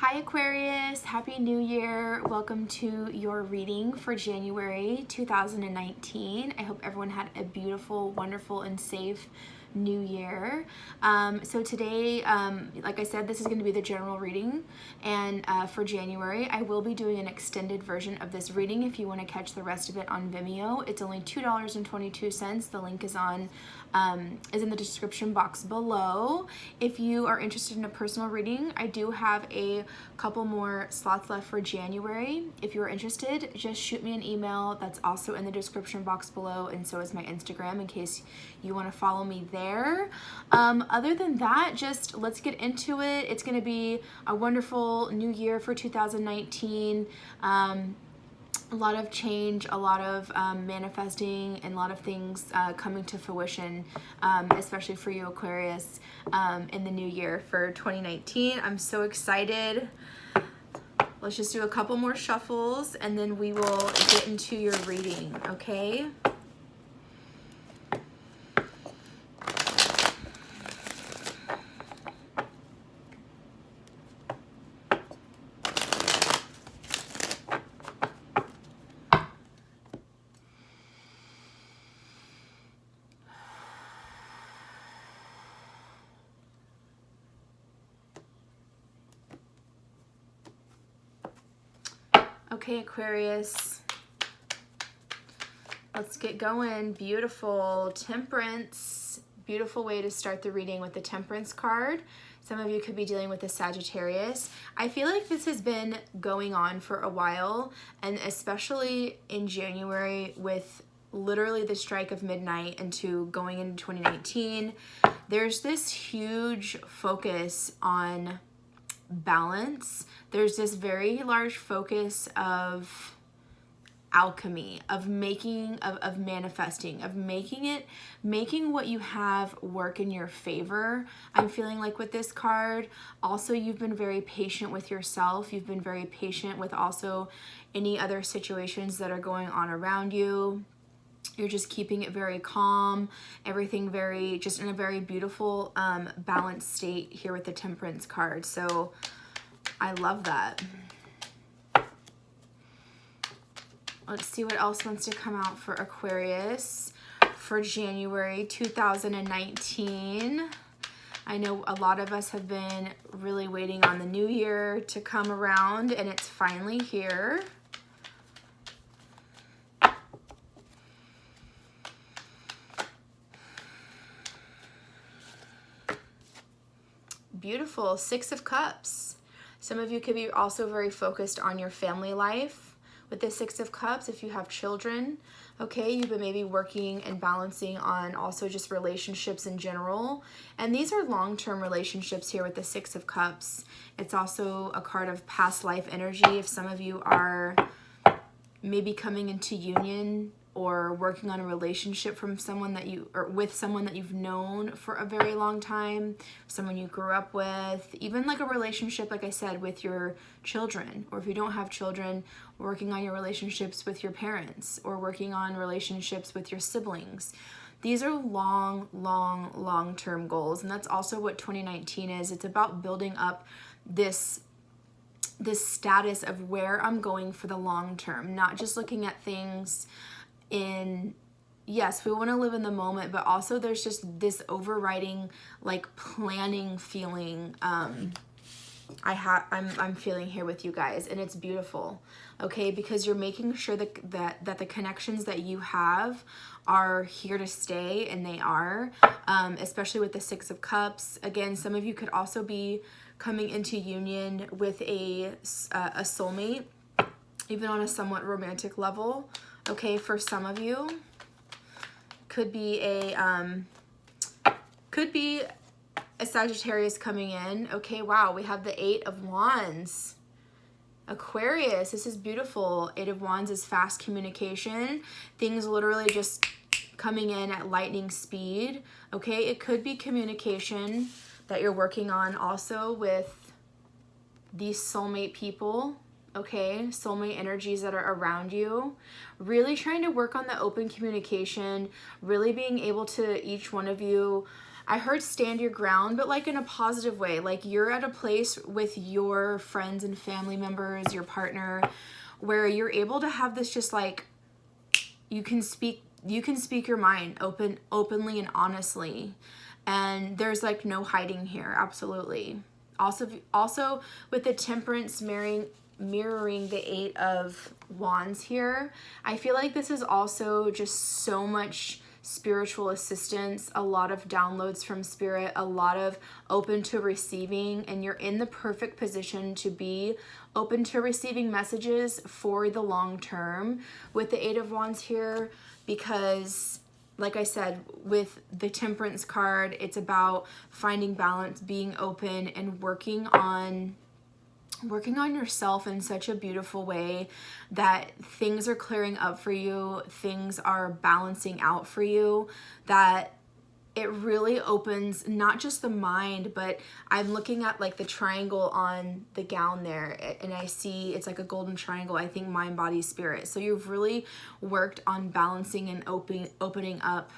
Hi Aquarius, Happy New Year. Welcome to your reading for January 2019. I hope everyone had a beautiful, wonderful, and safe new year. So today, like I said, this is going to be the general reading, and for January I will be doing an extended version of this reading. If you want to catch the rest of it on Vimeo, it's only $2.22. The link is in the description box below. If you are interested in a personal reading, I do have a couple more slots left for January. If you're interested, just shoot me an email. That's also in the description box below, and so is my Instagram in case you want to follow me there. Other than that, just let's get into it. It's going to be a wonderful new year for 2019. A lot of change, a lot of manifesting, and a lot of things coming to fruition, especially for you Aquarius, in the new year for 2019. I'm so excited. Let's just do a couple more shuffles and then we will get into your reading, okay? Okay, Aquarius, let's get going. Beautiful Temperance. Beautiful way to start the reading with the Temperance card. Some of you could be dealing with the Sagittarius. I feel like this has been going on for a while, and especially in January with literally the strike of midnight into going into 2019, there's this huge focus on balance. There's this very large focus of alchemy, of making, of manifesting, of making what you have work in your favor. I'm feeling like with this card, also you've been very patient with yourself. You've been very patient with also any other situations that are going on around you. You're just keeping it very calm, everything very, just in a very beautiful, balanced state here with the Temperance card. So I love that. Let's see what else wants to come out for Aquarius for January 2019. I know a lot of us have been really waiting on the new year to come around, and it's finally here. Beautiful. Six of Cups. Some of you could be also very focused on your family life with the Six of Cups. If you have children, okay, you've been maybe working and balancing on also just relationships in general. And these are long-term relationships here with the Six of Cups. It's also a card of past life energy. If some of you are maybe coming into union or working on a relationship from someone that you, or with someone that you've known for a very long time, someone you grew up with, even like a relationship, like I said, with your children, or if you don't have children, working on your relationships with your parents, or working on relationships with your siblings. These are long-term goals, and that's also what 2019 is. It's about building up this status of where I'm going for the long term, not just looking at things in, yes, we want to live in the moment, but also there's just this overriding like planning feeling I'm feeling here with you guys, and it's beautiful, okay, because you're making sure that the connections that you have are here to stay, and they are, especially with the Six of Cups. Again, some of you could also be coming into union with a soulmate, even on a somewhat romantic level. Okay, for some of you, could be a Sagittarius coming in. Okay, wow, we have the Eight of Wands. Aquarius, this is beautiful. Eight of Wands is fast communication. Things literally just coming in at lightning speed. Okay, it could be communication that you're working on also with these soulmate people. Okay, soulmate energies that are around you. Really trying to work on the open communication, really being able to, each one of you, I heard stand your ground, but like in a positive way. Like you're at a place with your friends and family members, your partner, where you're able to have this just like, you can speak your mind openly and honestly. And there's like no hiding here. Absolutely. Also with the Temperance mirroring the Eight of Wands here, I feel like this is also just so much spiritual assistance, a lot of downloads from spirit, a lot of open to receiving, and you're in the perfect position to be open to receiving messages for the long term with the Eight of Wands here, because like I said, with the Temperance card, it's about finding balance, being open, and working on yourself in such a beautiful way that things are clearing up for you, things are balancing out for you, that it really opens not just the mind, but I'm looking at like the triangle on the gown there, and I see it's like a golden triangle. I think mind, body, spirit. So you've really worked on balancing and opening up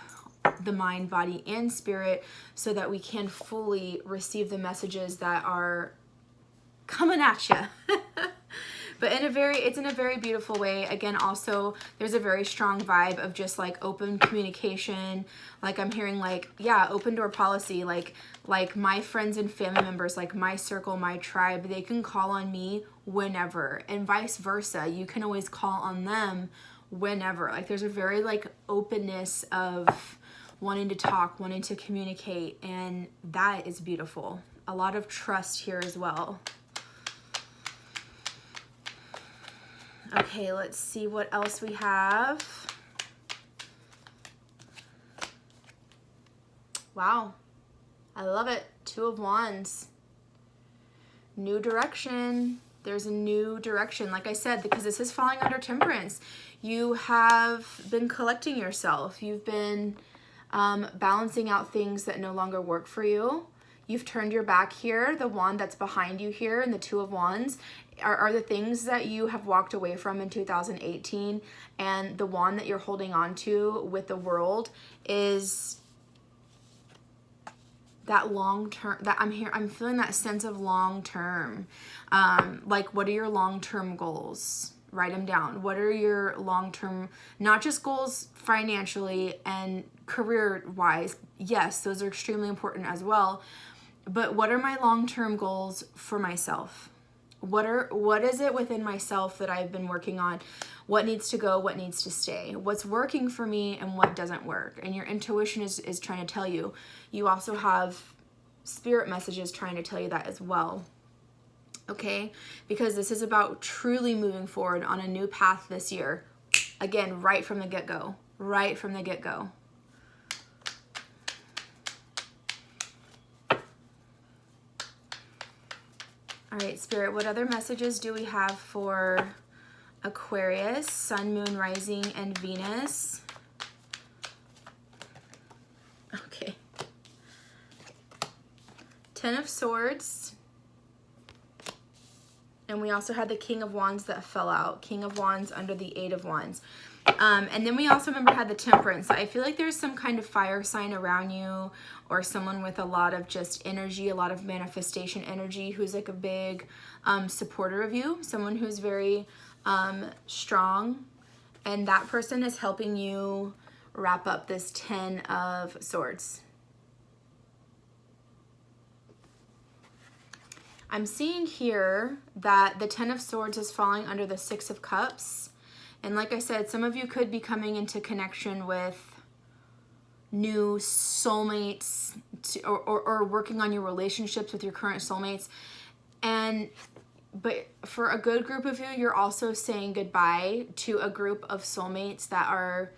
the mind, body, and spirit so that we can fully receive the messages that are coming at you. But it's in a very beautiful way. Again, also there's a very strong vibe of just like open communication. Like I'm hearing like, yeah, open door policy, like my friends and family members, like my circle, my tribe, they can call on me whenever, and vice versa. You can always call on them whenever. Like there's a very like openness of wanting to talk, wanting to communicate, and that is beautiful. A lot of trust here as well. Okay, let's see what else we have. Wow, I love it. Two of Wands. New direction. There's a new direction. Like I said, because this is falling under Temperance. You have been collecting yourself. You've been balancing out things that no longer work for you. You've turned your back here. The wand that's behind you here and the Two of Wands are the things that you have walked away from in 2018. And the wand that you're holding on to with the World is that long term, that I'm feeling that sense of long term. Like, what are your long-term goals? Write them down. What are your long-term, not just goals financially and career-wise? Yes, those are extremely important as well. But what are my long-term goals for myself? What is it within myself that I've been working on? What needs to go? What needs to stay? What's working for me and what doesn't work? And your intuition is trying to tell you. You also have spirit messages trying to tell you that as well. Okay? Because this is about truly moving forward on a new path this year. Again, right from the get-go. Right from the get-go. All right, Spirit, what other messages do we have for Aquarius, Sun, Moon, Rising, and Venus? Okay. Ten of Swords. And we also had the King of Wands that fell out. King of Wands under the Eight of Wands. And then we also had the Temperance. So I feel like there's some kind of fire sign around you, or someone with a lot of just energy, a lot of manifestation energy, who's like a big supporter of you, someone who's very strong. And that person is helping you wrap up this Ten of Swords. I'm seeing here that the Ten of Swords is falling under the Six of Cups. And like I said, some of you could be coming into connection with new soulmates or working on your relationships with your current soulmates. But for a good group of you, you're also saying goodbye to a group of soulmates that are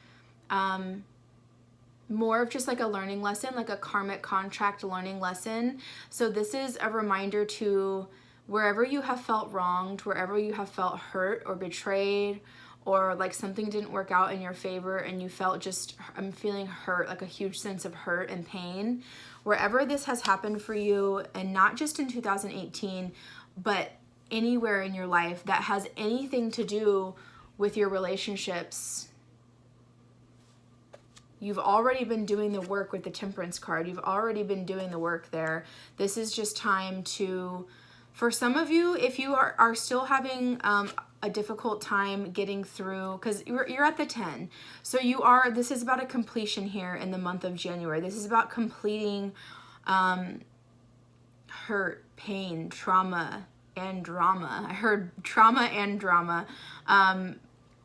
more of just like a learning lesson, like a karmic contract learning lesson. So this is a reminder to wherever you have felt wronged, wherever you have felt hurt or betrayed, or like something didn't work out in your favor and you felt just, I'm feeling hurt, like a huge sense of hurt and pain. Wherever this has happened for you, and not just in 2018, but anywhere in your life that has anything to do with your relationships, You've already been doing the work with the Temperance card. You've already been doing the work there. This is just time to, for some of you, if you are still having a difficult time getting through, because you're at the 10. So this is about a completion here in the month of January. This is about completing hurt, pain, trauma, and drama. I heard trauma and drama.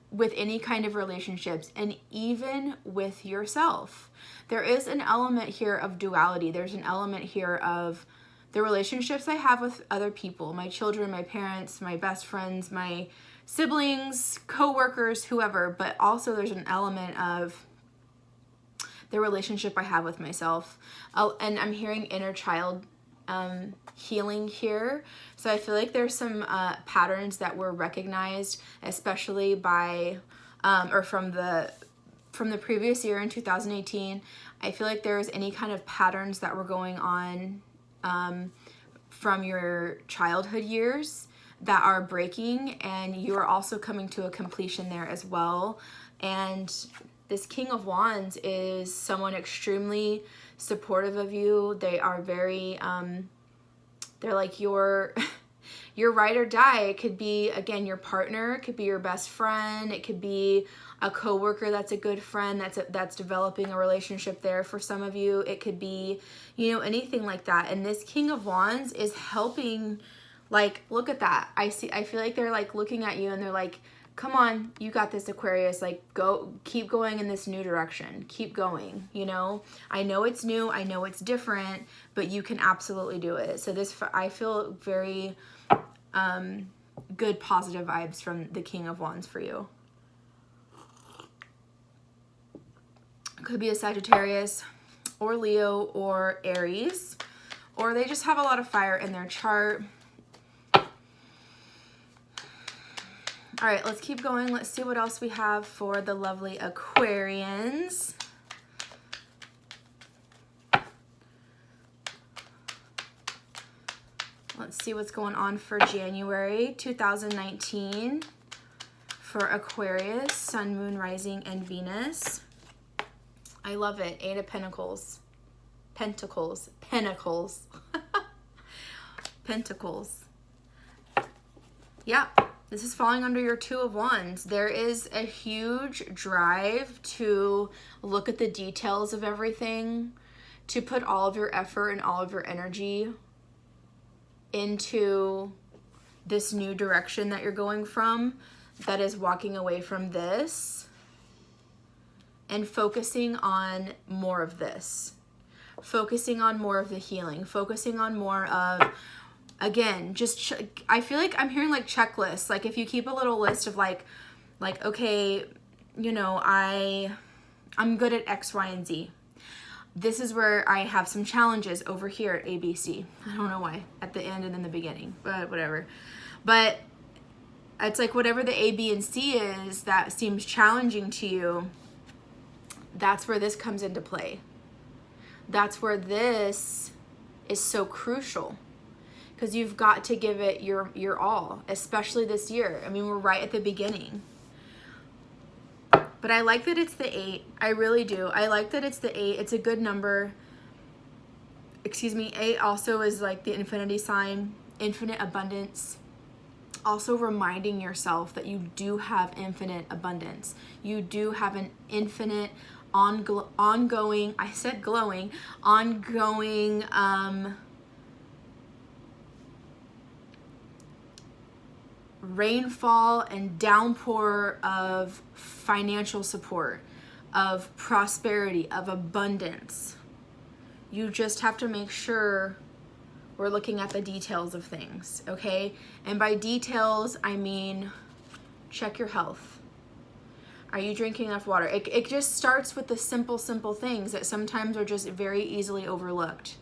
With any kind of relationships, and even with yourself. There is an element here of duality. There's an element here of the relationships I have with other people, my children, my parents, my best friends, my siblings, co-workers, whoever, but also there's an element of the relationship I have with myself. And I'm hearing inner child healing here. So I feel like there's some patterns that were recognized, especially by or from the previous year in 2018. I feel like there's any kind of patterns that were going on from your childhood years that are breaking, and you are also coming to a completion there as well. And this King of Wands is someone extremely supportive of you. They are very they're like your ride or die. It could be, again, your partner, it could be your best friend, it could be a coworker that's a good friend that's developing a relationship there for some of you. It could be, you know, anything like that. And this King of Wands is helping, like, look at that. I feel like they're like looking at you and they're like, come on, you got this, Aquarius. Like, go, keep going in this new direction. Keep going, you know? I know it's new, I know it's different, but you can absolutely do it. So this, I feel very good, positive vibes from the King of Wands for you. Could be a Sagittarius or Leo or Aries, or they just have a lot of fire in their chart. All right, let's keep going. Let's see what else we have for the lovely Aquarians. Let's see what's going on for January 2019 for Aquarius, Sun, Moon, Rising, and Venus. I love it. 8 of Pentacles. Pentacles. Pentacles. Yeah. This is falling under your 2 of Wands. There is a huge drive to look at the details of everything, to put all of your effort and all of your energy into this new direction that you're going from, that is walking away from this and focusing on more of this, focusing on more of the healing, focusing on more of, again, just I feel like I'm hearing like checklists. Like if you keep a little list of like okay, you know, I'm good at X, Y, and Z. This is where I have some challenges over here at ABC. I don't know why, at the end and in the beginning, but whatever. But it's like whatever the A, B, and C is that seems challenging to you, that's where this comes into play. That's where this is so crucial. Because you've got to give it your all, especially this year. I mean, we're right at the beginning. But I like that it's the 8. I really do. I like that it's the 8. It's a good number. Excuse me. 8 also is like the infinity sign, infinite abundance. Also reminding yourself that you do have infinite abundance. You do have an infinite ongoing, I said glowing, ongoing, rainfall and downpour of financial support, of prosperity, of abundance. You just have to make sure we're looking at the details of things, okay? And by details, I mean check your health. Are you drinking enough water? It just starts with the simple things that sometimes are just very easily overlooked.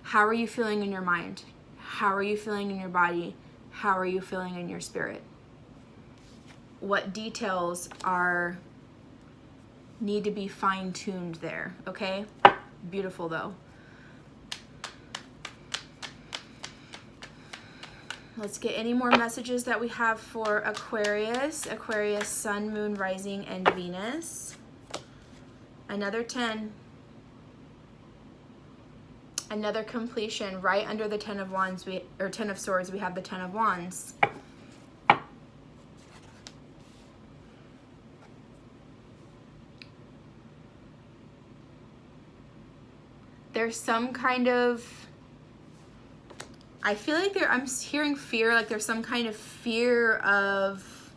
How are you feeling in your mind? How are you feeling in your body? How are you feeling in your spirit? What details need to be fine-tuned there, okay? Beautiful though. Let's get any more messages that we have for Aquarius. Aquarius, Sun, Moon, Rising, and Venus. Another 10. Another completion. Right under the 10 of Wands, or 10 of Swords, we have the 10 of Wands. There's some kind of, I feel like I'm hearing fear, like there's some kind of fear of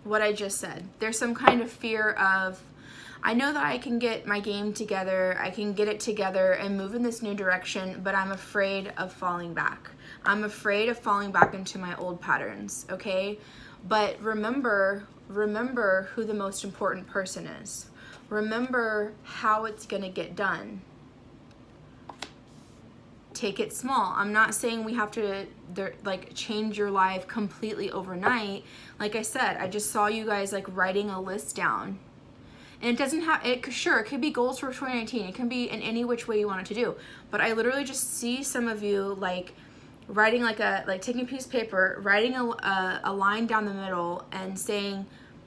what I just said. There's some kind of fear of, I know that I can get my game together, I can get it together and move in this new direction, but I'm afraid of falling back. I'm afraid of falling back into my old patterns, okay? But remember who the most important person is. Remember how it's gonna get done. Take it small. I'm not saying we have to like change your life completely overnight. Like I said, I just saw you guys like writing a list down. And it doesn't have, it could be goals for 2019. It can be in any which way you want it to do. But I literally just see some of you like writing like taking a piece of paper, writing a line down the middle and saying,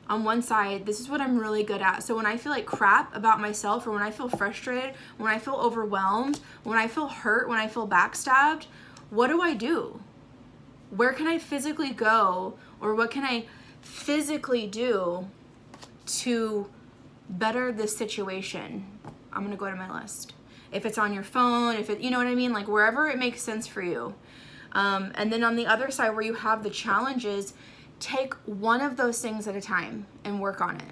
on one side, this is what I'm really good at. So when I feel like crap about myself, or when I feel frustrated, when I feel overwhelmed, when I feel hurt, when I feel backstabbed, what do I do? Where can I physically go, or what can I physically do to better this situation? I'm gonna go to my list. If it's on your phone, if it, you know what I mean? Like wherever it makes sense for you. And then on the other side where you have the challenges, take one of those things at a time and work on it.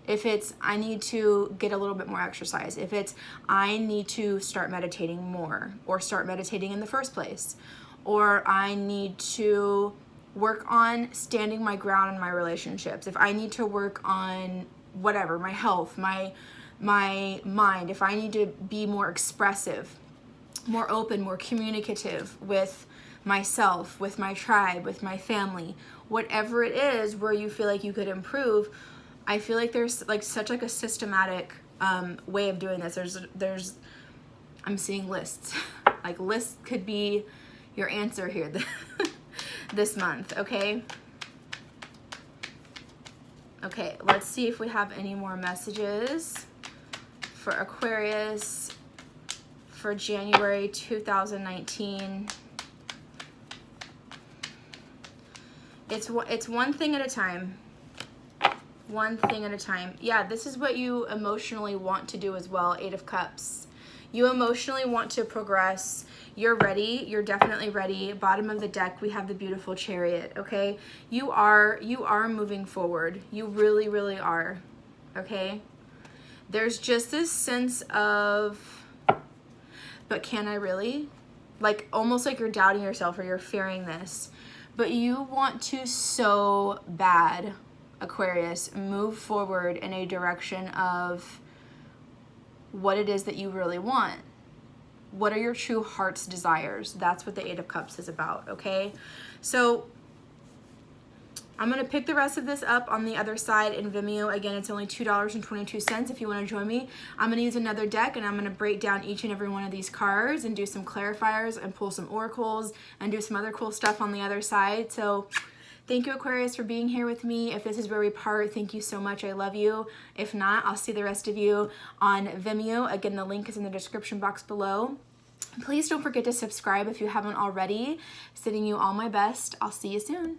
If it's, I need to get a little bit more exercise. If it's, I need to start meditating more, or start meditating in the first place. Or I need to work on standing my ground in my relationships. If I need to work on whatever, my health, my mind, if I need to be more expressive, more open, more communicative with myself, with my tribe, with my family, whatever it is where you feel like you could improve, I feel like there's like such like a systematic way of doing this. There's I'm seeing lists. Like lists could be your answer here this month, okay? Okay, let's see if we have any more messages for Aquarius for January 2019. It's one thing at a time. One thing at a time. Yeah, this is what you emotionally want to do as well, 8 of Cups. You emotionally want to progress. You're ready. You're definitely ready. Bottom of the deck, we have the beautiful Chariot, okay? You are moving forward. You really, really are, okay? There's just this sense of, but can I really? Like almost like you're doubting yourself, or you're fearing this. But you want to so bad, Aquarius, move forward in a direction of what it is that you really want. What are your true heart's desires? That's what the 8 of Cups is about, okay? So I'm going to pick the rest of this up on the other side in Vimeo. Again, it's only $2.22 if you want to join me. I'm going to use another deck, and I'm going to break down each and every one of these cards and do some clarifiers and pull some oracles and do some other cool stuff on the other side. So thank you, Aquarius, for being here with me. If this is where we part, thank you so much. I love you. If not, I'll see the rest of you on Vimeo. Again, the link is in the description box below. Please don't forget to subscribe if you haven't already. Sending you all my best. I'll see you soon.